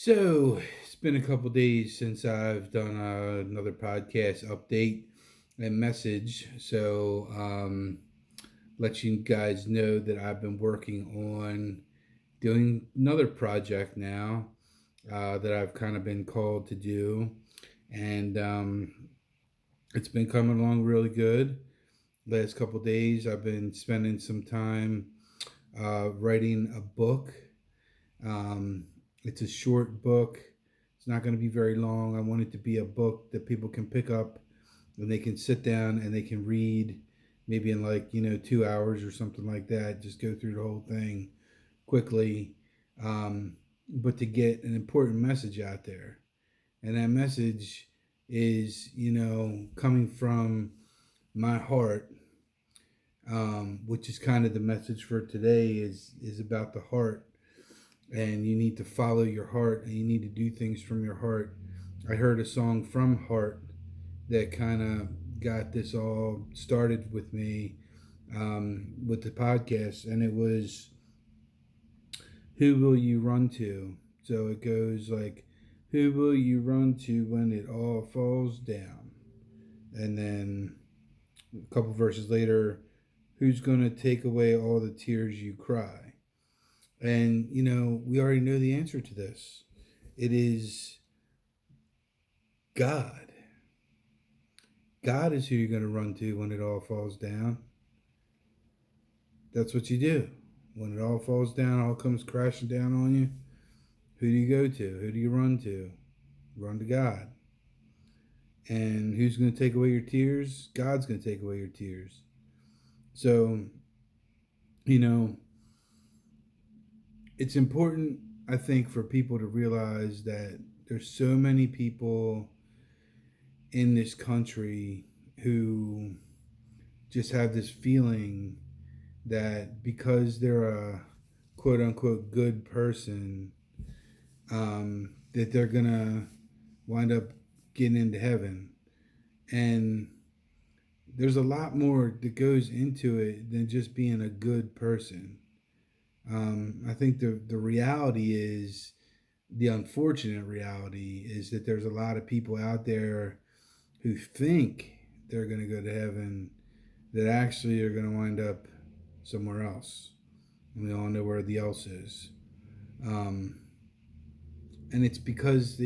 So it's been a couple days since I've done another podcast update and message. Let you guys know that I've been working on doing another project now that I've kind of been called to do, and it's been coming along really good. Last couple days, I've been spending some time writing a book. Um, it's a short book. It's not going to be very long. I want it to be a book that people can pick up and they can sit down and they can read maybe in 2 hours or something like that. Just go through the whole thing quickly, but to get an important message out there. And that message is, coming from my heart, which is kind of the message for today is about the heart, and you need to follow your heart and you need to do things from your heart. I heard a song from Heart that kind of got this all started with me, with the podcast, and it was "Who Will You Run To?" So it goes like, "Who will you run to when it all falls down?" And then a couple verses later, "Who's going to take away all the tears you cry?" And, we already know the answer to this. It is God. God is who you're going to run to when it all falls down. That's what you do. When it all falls down, all comes crashing down on you, who do you go to? Who do you run to? Run to God. And who's going to take away your tears? God's going to take away your tears. So, you know, it's important, I think, for people to realize that there's so many people in this country who just have this feeling that because they're a quote unquote good person, that they're gonna wind up getting into heaven. And there's a lot more that goes into it than just being a good person. I think the reality is, the unfortunate reality is that there's a lot of people out there who think they're going to go to heaven that actually are going to wind up somewhere else. And we all know where the else is. Um, and it's because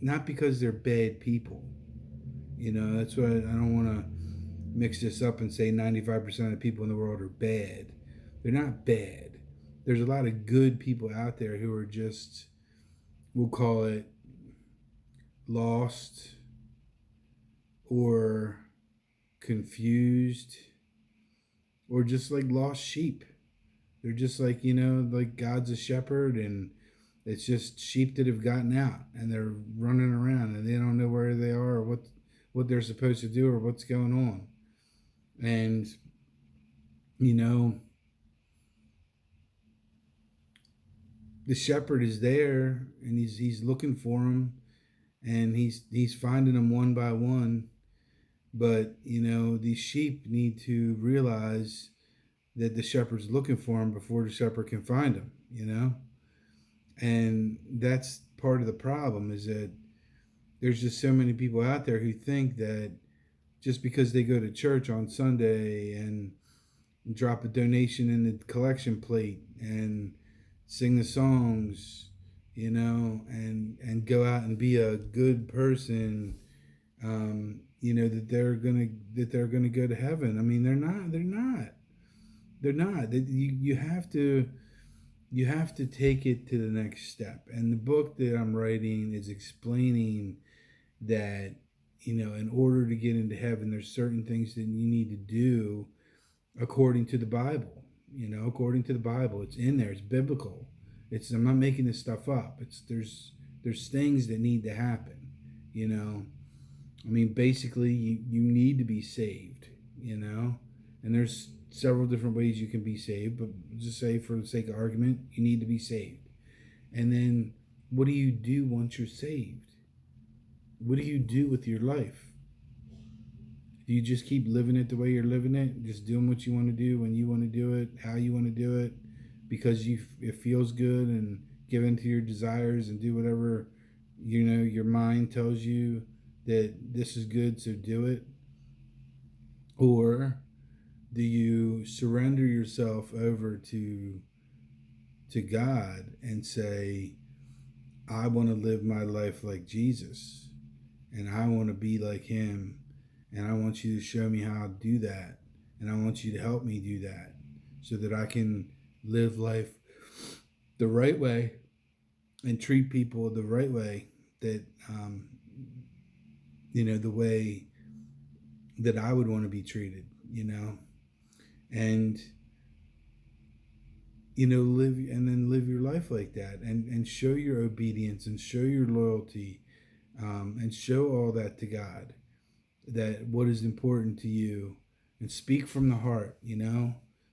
not because they're bad people. That's why I don't want to mix this up and say 95% of the people in the world are bad. They're not bad. There's a lot of good people out there who are just, we'll call it, lost or confused or just like lost sheep. They're just like, like God's a shepherd and it's just sheep that have gotten out and they're running around and they don't know where they are or what they're supposed to do or what's going on. And, you know, the shepherd is there and he's looking for them and he's finding them one by one. But, these sheep need to realize that the shepherd's looking for them before the shepherd can find them. And that's part of the problem, is that there's just so many people out there who think that just because they go to church on Sunday and drop a donation in the collection plate and sing the songs, and go out and be a good person, that they're gonna go to heaven. I mean, they're not. They're not. They're not. You have to take it to the next step. And the book that I'm writing is explaining that, in order to get into heaven, there's certain things that you need to do according to the Bible. According to the Bible, it's in there. It's biblical. I'm not making this stuff up. There's things that need to happen. I mean, basically, you need to be saved. And there's several different ways you can be saved, but just say for the sake of argument, you need to be saved. And then what do you do once you're saved? What do you do with your life? Do you just keep living it the way you're living it, just doing what you want to do when you want to do it, how you want to do it, because it feels good and give in to your desires and do whatever, your mind tells you that this is good, so do it? Or do you surrender yourself over to God and say, I want to live my life like Jesus, and I want to be like him, and I want you to show me how to do that, and I want you to help me do that so that I can live life the right way and treat people the right way, that the way that I would want to be treated, and live, and then live your life like that, and show your obedience and show your loyalty, and show all that to God, that what is important to you, and speak from the heart.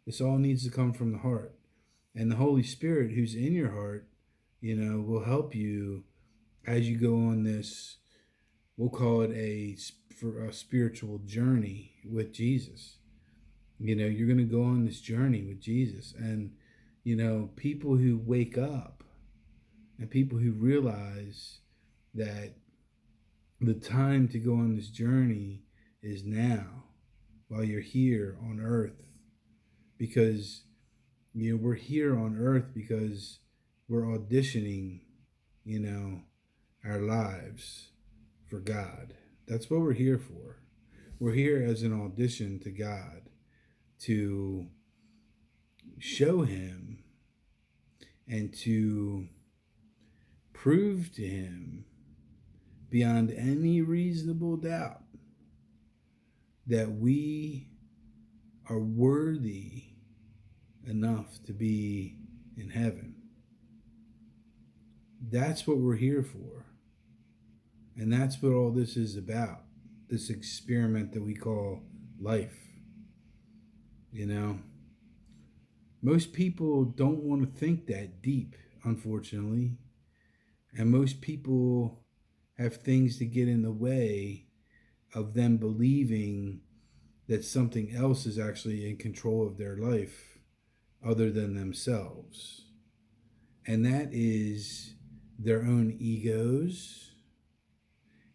This all needs to come from the heart, and the Holy Spirit who's in your heart, will help you as you go on this, we'll call it a spiritual journey with Jesus. You're going to go on this journey with Jesus, and people who wake up and people who realize that the time to go on this journey is now, while you're here on earth, because we're here on earth because we're auditioning our lives for God. That's what we're here for. We're here as an audition to God, to show him and to prove to him beyond any reasonable doubt that we are worthy enough to be in heaven. That's what we're here for. And that's what all this is about, this experiment that we call life. Most people don't want to think that deep, unfortunately. And most people have things to get in the way of them believing that something else is actually in control of their life other than themselves. And that is their own egos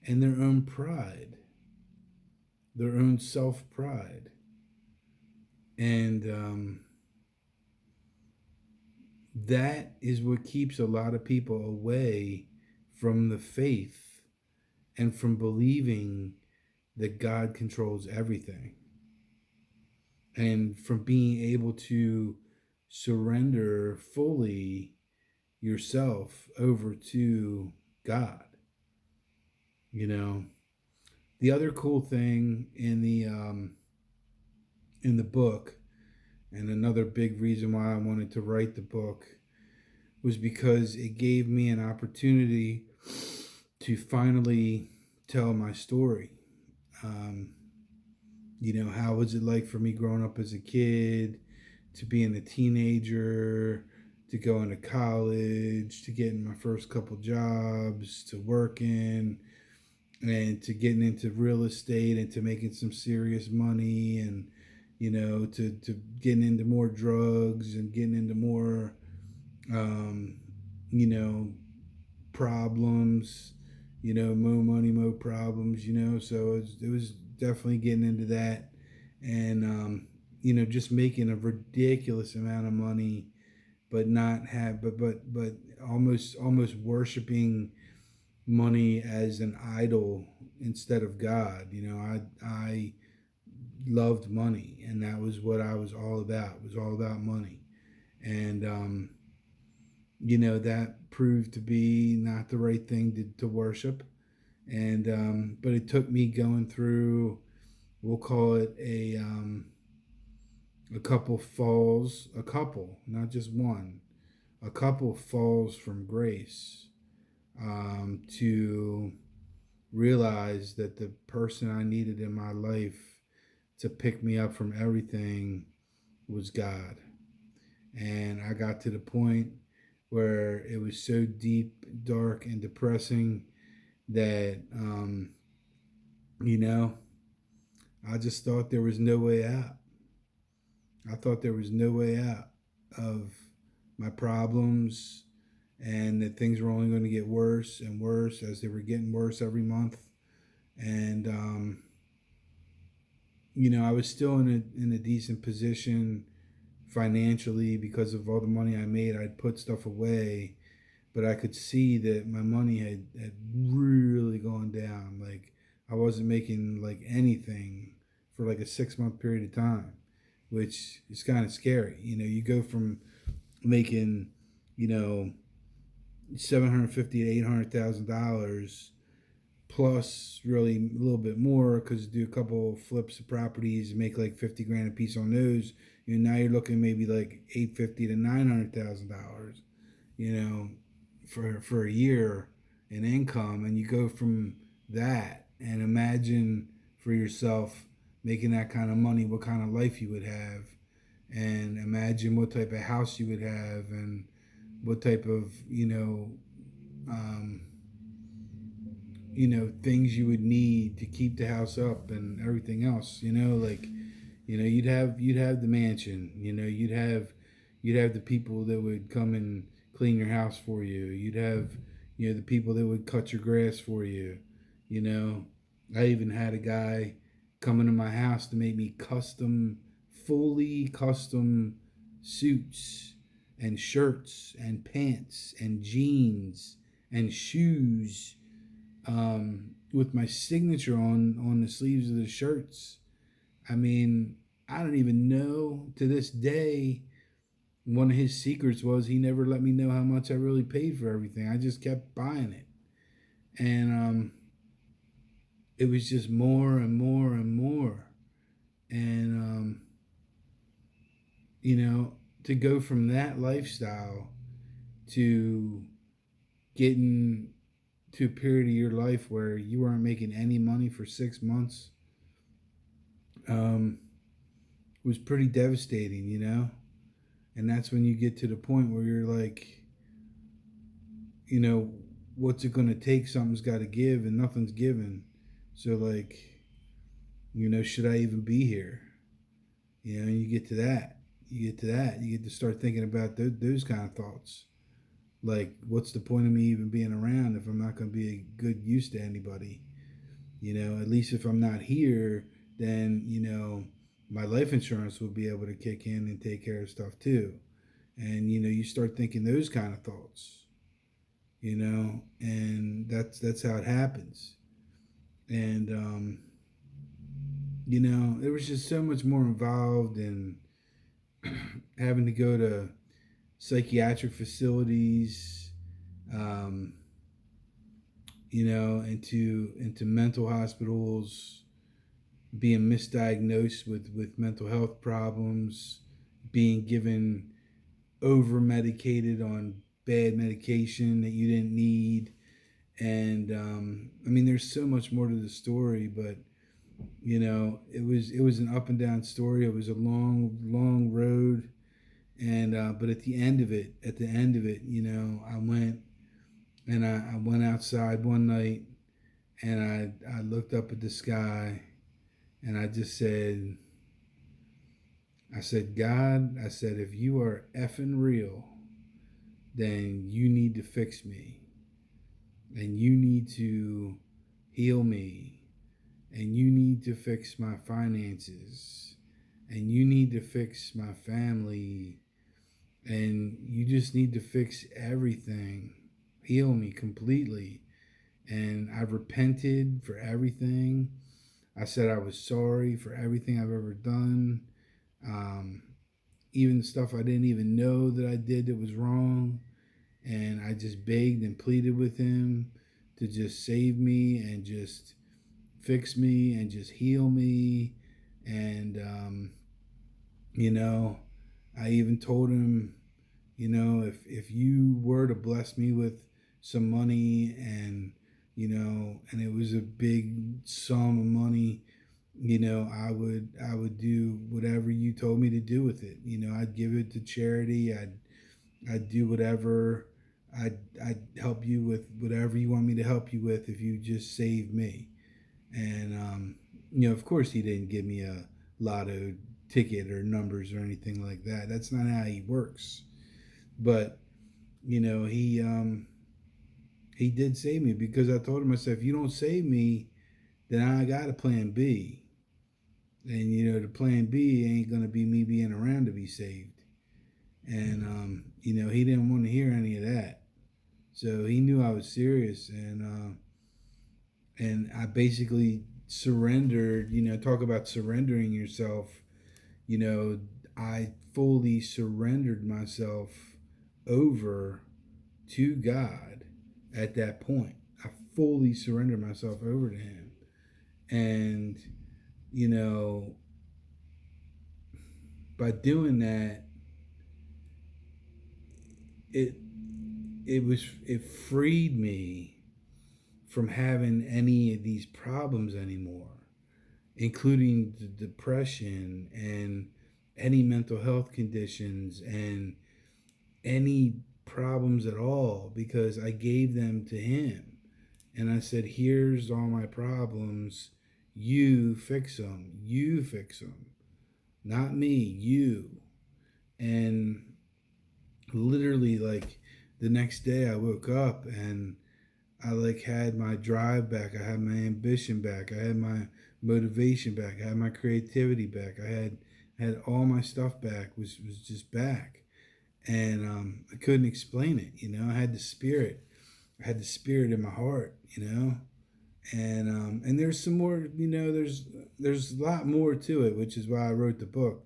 and their own pride, their own self-pride. And that is what keeps a lot of people away from the faith and from believing that God controls everything, and from being able to surrender fully yourself over to God. The other cool thing in the book, and another big reason why I wanted to write the book, was because it gave me an opportunity to finally tell my story. How was it like for me growing up as a kid, to being a teenager, to going to college, to getting my first couple jobs, to working, and to getting into real estate, and to making some serious money, and to getting into more drugs, and getting into more problems, more money, more problems, so it was definitely getting into that, and just making a ridiculous amount of money, but not have but almost worshiping money as an idol instead of God. I loved money, and that was what I was all about. It was all about money, and that proved to be not the right thing to worship, and but it took me going through, we'll call it a couple falls, a couple, not just one, a couple falls from grace, to realize that the person I needed in my life to pick me up from everything was God. And I got to the point where it was so deep, dark, and depressing that, I just thought there was no way out. I thought there was no way out of my problems and that things were only going to get worse and worse as they were getting worse every month. And I was still in a decent position financially because of all the money I made. I'd put stuff away, but I could see that my money had really gone down. Like I wasn't making like anything for like a 6 month period of time, which is kind of scary. You go from making, you know, 750 to $800,000 plus really a little bit more because do a couple of flips of properties, make like 50 grand a piece on those. Now you're looking maybe like 850 to $900,000. For a year in income, and you go from that and imagine for yourself making that kind of money, what kind of life you would have, and imagine what type of house you would have, and what type of um, things you would need to keep the house up and everything else. You'd have the mansion. You'd have the people that would come and clean your house for you. You'd have the people that would cut your grass for you. You know, I even had a guy come into my house to make me fully custom suits and shirts and pants and jeans and shoes, with my signature on the sleeves of the shirts. I mean, I don't even know to this day. One of his secrets was he never let me know how much I really paid for everything. I just kept buying it, and it was just more and more and more. And to go from that lifestyle to getting to a period of your life where you weren't making any money for 6 months, um, was pretty devastating. And that's when you get to the point where you're like, you know, what's it going to take? Something's got to give, and nothing's given. So, like, should I even be here? And you get to that. You get to start thinking about those kind of thoughts. Like, what's the point of me even being around if I'm not going to be a good use to anybody? At least if I'm not here, then, my life insurance will be able to kick in and take care of stuff too. And, you start thinking those kind of thoughts, and that's how it happens. And, there was just so much more involved in having to go to psychiatric facilities, um, into mental hospitals, being misdiagnosed with mental health problems, being given over medicated on bad medication that you didn't need. And I mean, there's so much more to the story, but it was an up and down story. It was a long road, and but at the end of it, I went and I went outside one night, and I looked up at the sky, and I just said, God, I said, if you are effing real, then you need to fix me, and you need to heal me, and you need to fix my finances, and you need to fix my family, and you just need to fix everything. Heal me completely. And I repented for everything. I said I was sorry for everything I've ever done. Um, Even stuff I didn't even know that I did that was wrong. And I just begged and pleaded with him to just save me and just fix me and just heal me. And, I even told him, if you were to bless me with some money, and it was a big sum of money, I would do whatever you told me to do with it. I'd give it to charity. I'd do whatever. I'd help you with whatever you want me to help you with if you just save me. And of course, he didn't give me a lotto ticket or numbers or anything like that. That's not how he works. But he did save me, because I told him, I said, if you don't save me, then I got a plan B. And the plan B ain't gonna be me being around to be saved. And he didn't want to hear any of that. So he knew I was serious, and I basically surrendered. Talk about surrendering yourself. I fully surrendered myself over to God at that point. I fully surrendered myself over to Him, and you know, by doing that, it it freed me from having any of these problems anymore, including the depression and any mental health conditions and any problems at all, because I gave them to Him. And I said, here's all my problems. You fix them. You fix them. Not me, you. And literally, like, the next day I woke up and I had my drive back. I had my ambition back. I had my motivation back. I had my creativity back. I had all my stuff back. Was just back, and I couldn't explain it. I had the spirit. I had the spirit in my heart. And there's some more. There's a lot more to it, which is why I wrote the book.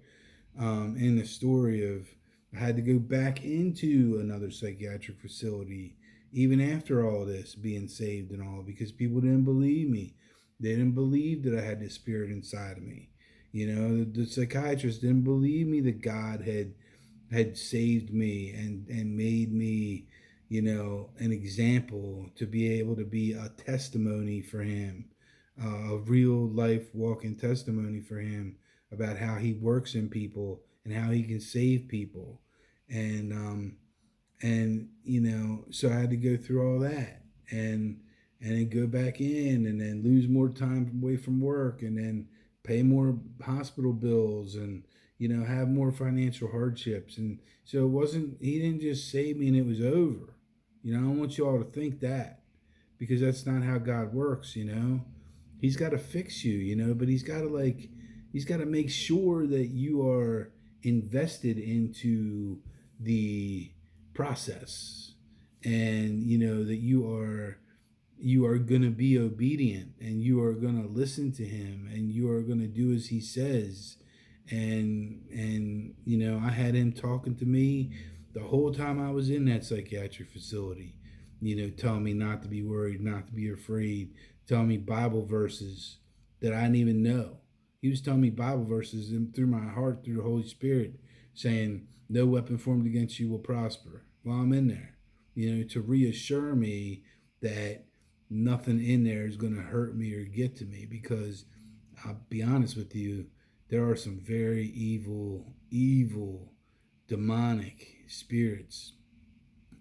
In the story of, I had to go back into another psychiatric facility even after all this, being saved and all, because people didn't believe me. They didn't believe that I had the spirit inside of me. The psychiatrist didn't believe me that God had saved me and made me, an example, to be able to be a testimony for Him, a real life walking testimony for Him about how He works in people and how He can save people. And so I had to go through all that, and then go back in, and then lose more time away from work, and then pay more hospital bills, and have more financial hardships. And so it wasn't, He didn't just save me and it was over. I don't want you all to think that, because that's not how God works. He's got to fix you, but he's got to make sure that you are invested into the process, and that you are going to be obedient, and you are going to listen to Him, and you are going to do as He says. And I had Him talking to me the whole time I was in that psychiatric facility, telling me not to be worried, not to be afraid, telling me Bible verses that I didn't even know. He was telling me Bible verses through my heart, through the Holy Spirit, saying, no weapon formed against you will prosper, while I'm in there, to reassure me that nothing in there is going to hurt me or get to me. Because I'll be honest with you, there are some very evil, demonic spirits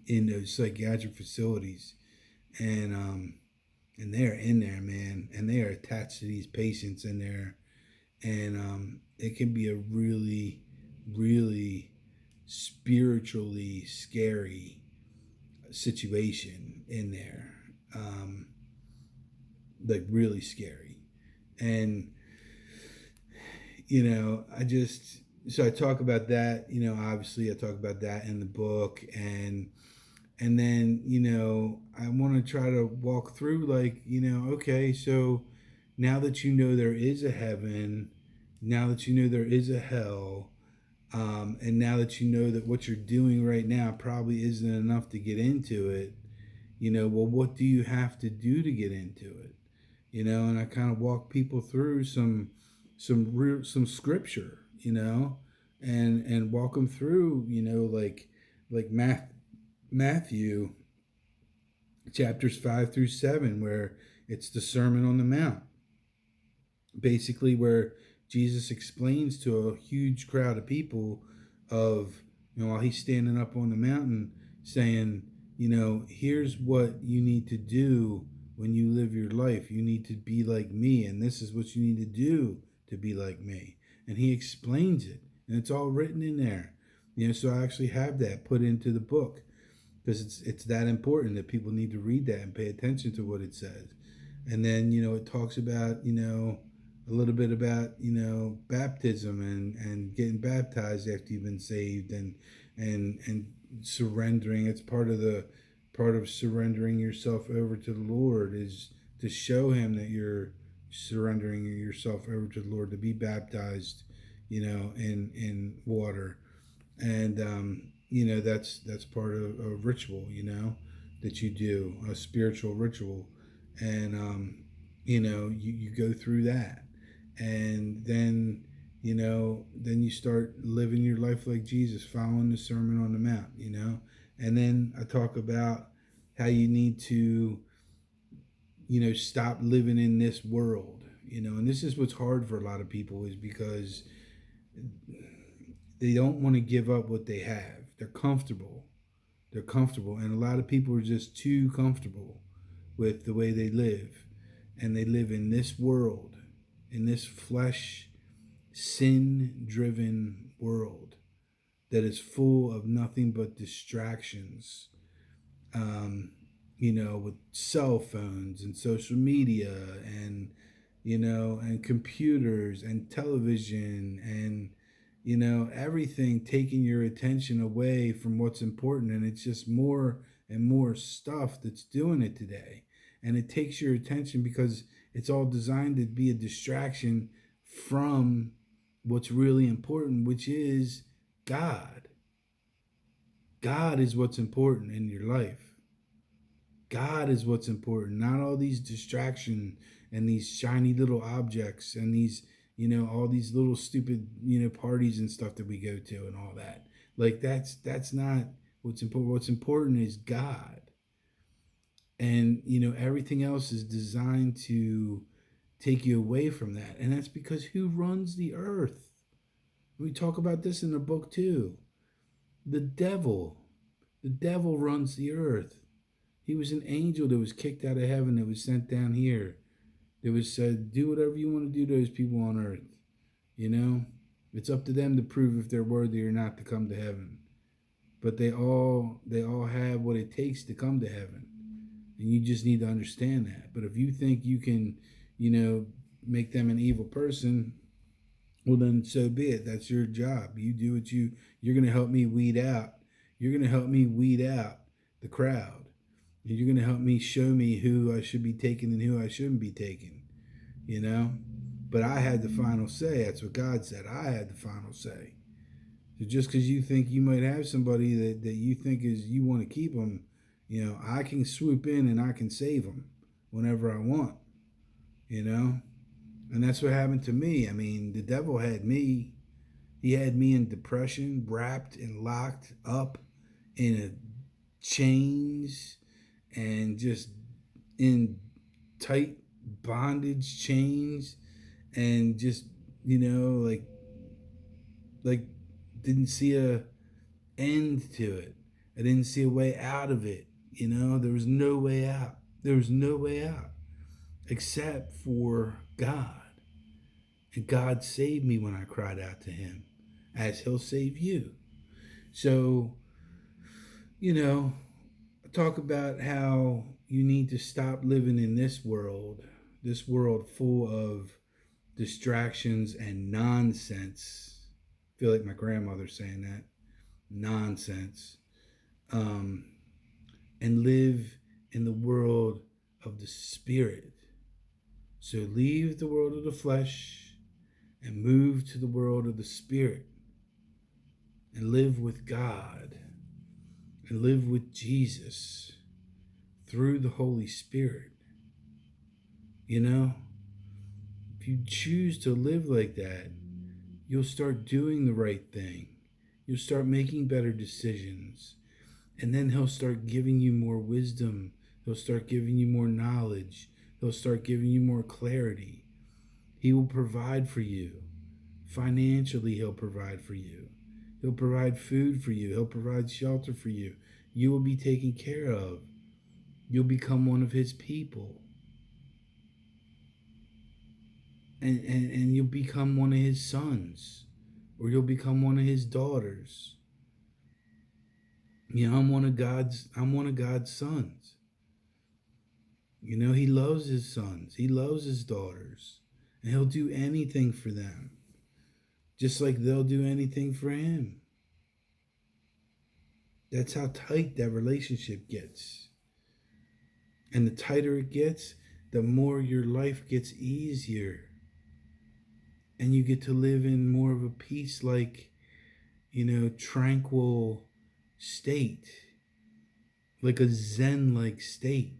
in those psychiatric facilities, and they're in there, man, and they are attached to these patients in there, and it can be a really, really spiritually scary situation in there, like really scary. And I talk about that. Obviously I talk about that in the book, and then I want to try to walk through, like, okay, so now that there is a heaven, now that there is a hell, and now that that what you're doing right now probably isn't enough to get into it, well, what do you have to do to get into it? And I kind of walk people through some scripture, and walk them through, like Matthew chapters 5-7, where it's the Sermon on the Mount, basically, where Jesus explains to a huge crowd of people of, while He's standing up on the mountain saying, here's what you need to do when you live your life. You need to be like me, and this is what you need to do to be like me. And He explains it, and it's all written in there. So I actually have that put into the book, because it's that important that people need to read that and pay attention to what it says. And then it talks about a little bit about baptism and getting baptized after you've been saved, and surrendering. It's part of surrendering yourself over to the Lord is to show him that you're surrendering yourself over to the Lord, to be baptized in water. And that's part of a ritual that you do, a spiritual ritual. And you go through that, and then you start living your life like Jesus, following the Sermon on the Mount. And then I talk about how you need to stop living in this world. And this is what's hard for a lot of people, is because they don't want to give up what they have. They're comfortable. And a lot of people are just too comfortable with the way they live. And they live in this world, in this flesh, sin-driven world that is full of nothing but distractions, with cell phones and social media and computers and television and everything taking your attention away from what's important. And it's just more and more stuff that's doing it today. And it takes your attention because it's all designed to be a distraction from what's really important, which is God. God is what's important in your life. God is what's important, not all these distractions and these shiny little objects and these all these little stupid parties and stuff that we go to and all that. Like that's not what's important. What's important is God. And everything else is designed to take you away from that. And that's because who runs the earth? We talk about this in the book too. The devil. The devil runs the earth. He was an angel that was kicked out of heaven, that was sent down here. That was said, do whatever you want to do to those people on earth. It's up to them to prove if they're worthy or not to come to heaven. But they all have what it takes to come to heaven. And you just need to understand that. But if you think you can, make them an evil person, well then so be it. That's your job. You do what you're going to help me weed out. You're going to help me weed out the crowd. You're going to help me show me who I should be taking and who I shouldn't be taking, But I had the final say. That's what God said. I had the final say. So just because you think you might have somebody that you think you want to keep them, I can swoop in and I can save them whenever I want, And that's what happened to me. I mean, the devil had me. He had me in depression, wrapped and locked up in chains, and just in tight bondage chains, and just like didn't see a end to it. I didn't see a way out of it. There was no way out. There was no way out except for God. And God saved me when I cried out to him, as he'll save you. So talk about how you need to stop living in this world full of distractions and nonsense. I feel like my grandmother saying that. Nonsense. And live in the world of the Spirit. So leave the world of the flesh and move to the world of the Spirit. And live with God. And live with Jesus through the Holy Spirit. If you choose to live like that, you'll start doing the right thing. You'll start making better decisions. And then he'll start giving you more wisdom. He'll start giving you more knowledge. He'll start giving you more clarity. He will provide for you. Financially, he'll provide for you. He'll provide food for you. He'll provide shelter for you. You will be taken care of. You'll become one of his people. And you'll become one of his sons. Or you'll become one of his daughters. I'm one of God's sons. He loves his sons. He loves his daughters. And he'll do anything for them. Just like they'll do anything for him. That's how tight that relationship gets. And the tighter it gets, the more your life gets easier. And you get to live in more of a peace like, tranquil state. Like a Zen like state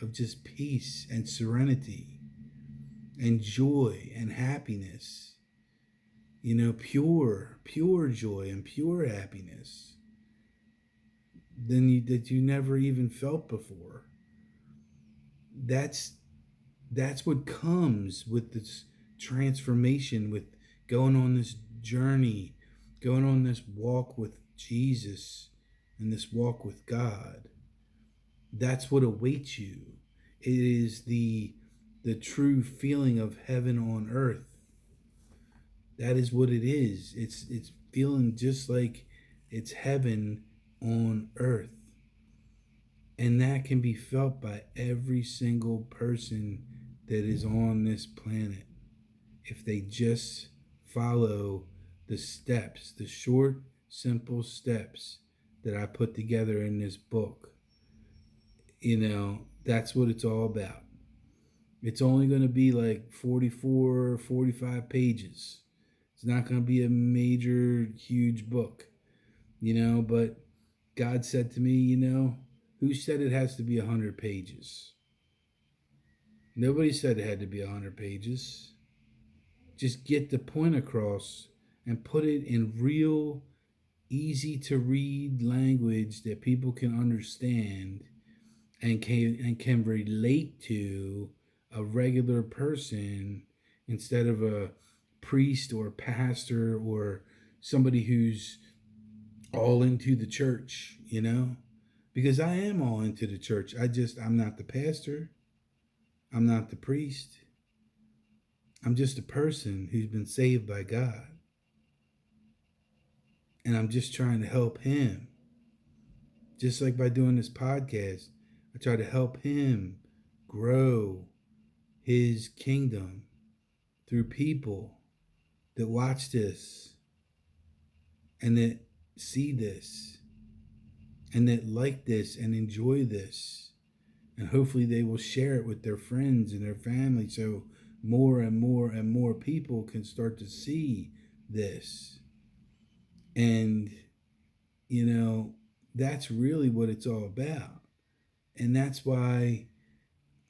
of just peace and serenity and joy and happiness. Pure joy and pure happiness that you never even felt before. That's what comes with this transformation, with going on this journey, going on this walk with Jesus and this walk with God. That's what awaits you. It is the true feeling of heaven on earth. That is what it is. It's feeling just like it's heaven on earth. And that can be felt by every single person that is on this planet if they just follow the steps, the short, simple steps that I put together in this book. That's what it's all about. It's only going to be like 44, 45 pages. It's not going to be a major, huge book, but God said to me, who said it has to be 100 pages? Nobody said it had to be 100 pages. Just get the point across and put it in real, easy to read language that people can understand and can relate to a regular person instead of a priest or pastor or somebody who's all into the church, because I am all into the church. I'm not the pastor. I'm not the priest. I'm just a person who's been saved by God. And I'm just trying to help him. Just like by doing this podcast, I try to help him grow his kingdom through people that watch this and that see this and that like this and enjoy this. And hopefully they will share it with their friends and their family so more and more and more people can start to see this. And, that's really what it's all about. And that's why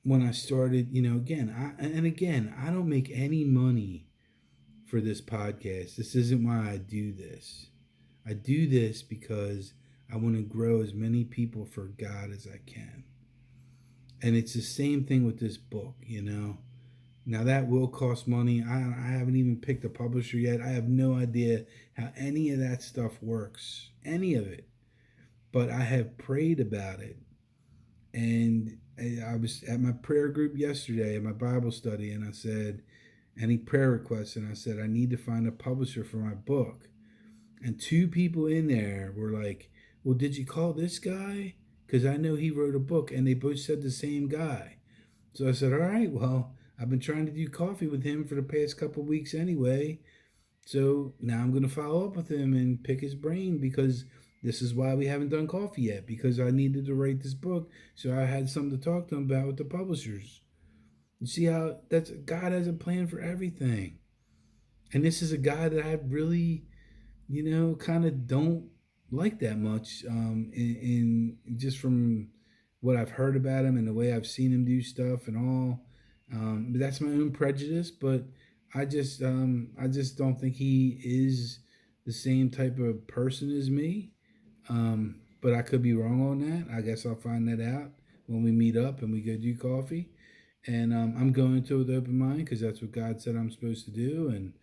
when I started, I don't make any money for this podcast. This isn't why I do this. I do this because I want to grow as many people for God as I can. And it's the same thing with this book, Now that will cost money. I haven't even picked a publisher yet. I have no idea how any of that stuff works. Any of it. But I have prayed about it. And I was at my prayer group yesterday, at my Bible study, and I said, any prayer requests? And I said, I need to find a publisher for my book. And two people in there were like, well, did you call this guy? Because I know he wrote a book. And they both said the same guy. So I said, all right, well, I've been trying to do coffee with him for the past couple of weeks anyway. So now I'm going to follow up with him and pick his brain, because this is why we haven't done coffee yet, because I needed to write this book. So I had something to talk to him about with the publishers. You see how God has a plan for everything. And this is a guy that I really, kind of don't like that much in just from what I've heard about him and the way I've seen him do stuff and all. But that's my own prejudice, but I just don't think he is the same type of person as me. But I could be wrong on that. I guess I'll find that out when we meet up and we go do coffee. And I'm going to with open mind, because that's what God said I'm supposed to do. And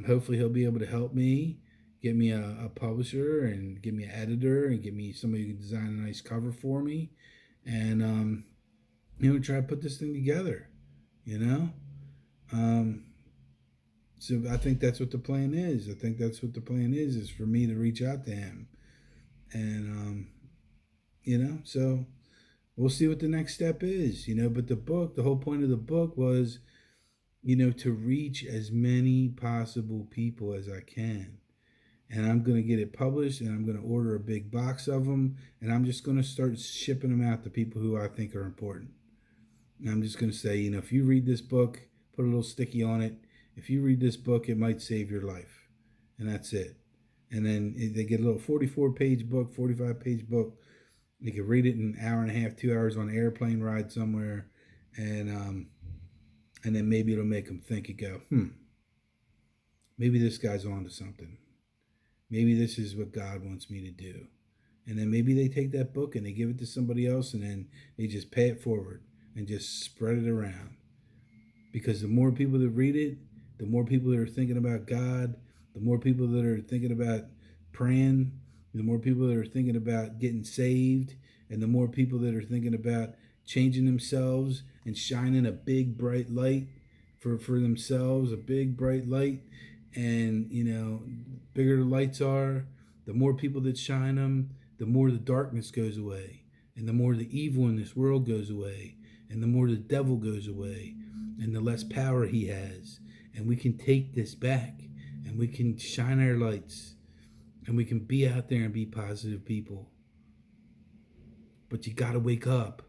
hopefully he'll be able to help me, get me a publisher and get me an editor and get me somebody who can design a nice cover for me. And try to put this thing together, So I think that's what the plan is. I think that's what the plan is for me to reach out to him And, so we'll see what the next step is, but the whole point of the book was, to reach as many possible people as I can. And I'm going to get it published, and I'm going to order a big box of them, and I'm just going to start shipping them out to people who I think are important. And I'm just going to say, if you read this book, put a little sticky on it. If you read this book, it might save your life. And that's it. And then they get a little 44-page book, 45-page book. You can read it in an hour and a half, 2 hours on an airplane ride somewhere. And then maybe it'll make them think and go, maybe this guy's on to something. Maybe this is what God wants me to do. And then maybe they take that book and they give it to somebody else, and then they just pay it forward and just spread it around. Because the more people that read it, the more people that are thinking about God, the more people that are thinking about praying, the more people that are thinking about getting saved, and the more people that are thinking about changing themselves and shining a big bright light for themselves, a big bright light. And bigger the lights are, the more people that shine them, the more the darkness goes away, and the more the evil in this world goes away, and the more the devil goes away, and the less power he has. And we can take this back, and we can shine our lights, and we can be out there and be positive people. But you got to wake up,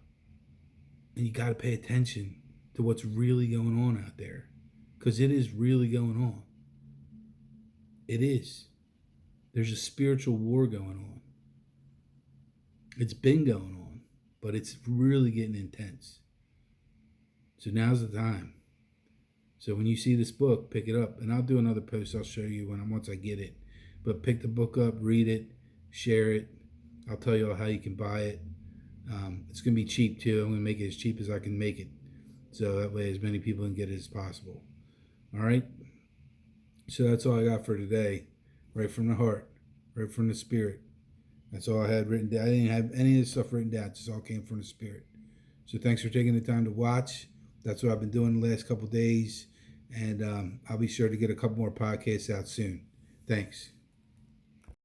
and you got to pay attention to what's really going on out there, because it is really going on. It is. There's a spiritual war going on. It's been going on, but it's really getting intense. So now's the time. So when you see this book, pick it up. And I'll do another post. I'll show you once I get it. But pick the book up, read it, share it. I'll tell you all how you can buy it. It's going to be cheap too. I'm going to make it as cheap as I can make it. So that way as many people can get it as possible. All right? So that's all I got for today. Right from the heart. Right from the spirit. That's all I had written down. I didn't have any of this stuff written down. It just all came from the spirit. So thanks for taking the time to watch. That's what I've been doing the last couple days. And I'll be sure to get a couple more podcasts out soon. Thanks.